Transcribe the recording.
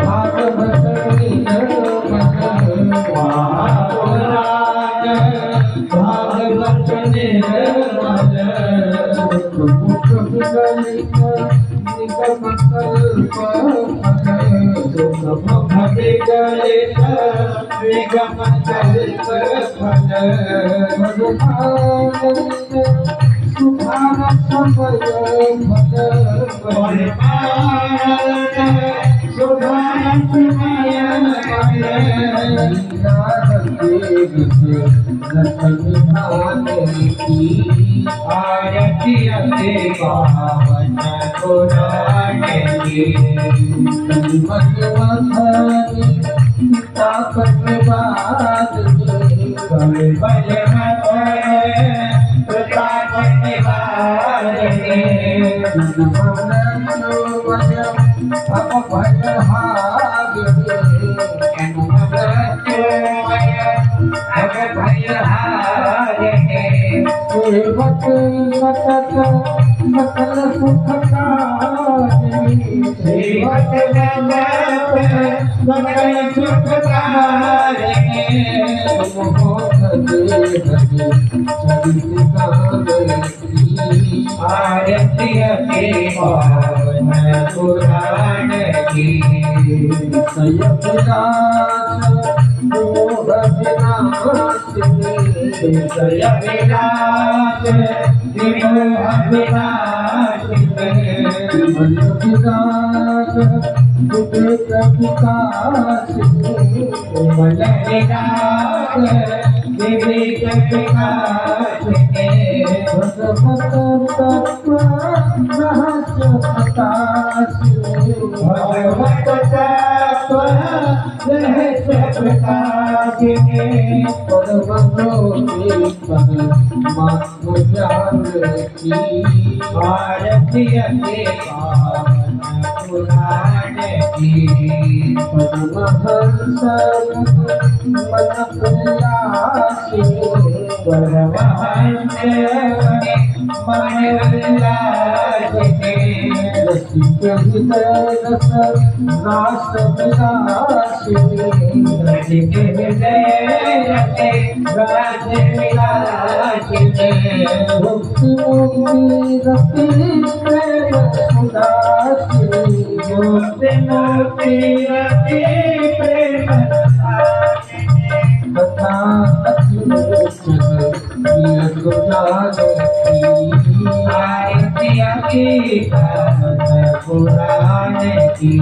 भागवत निर्मल भागवत निर्मल मुख विगलित निगम कल्प मुख विगलित निगम कल्प सुभान समय सुभान समय आरती अति पावन पुराण की सकल सुख आरती अति पावन पुराण की सयविलास मोह विनाश सयविलास विमोह विनाश मन विलास विवेक विकास मन विलास विवेक विकास भगवत तत्व रहस्य प्रकाश भगवत तत्व रहस्य प्रकाश परमात्म ज्ञान की आरती अति पावन पुराण की परमहंस मन उल्लासी परमहंस मन उल्लासी रसिक हृदय रस रास विलासी रसिक हृदय रस रास विलासी भक्ति मुक्ति रति प्रेम सुदासी भक्ति मुक्ति रति प्रेम तथा अखिलेशन आरती अति पावन पुराण की।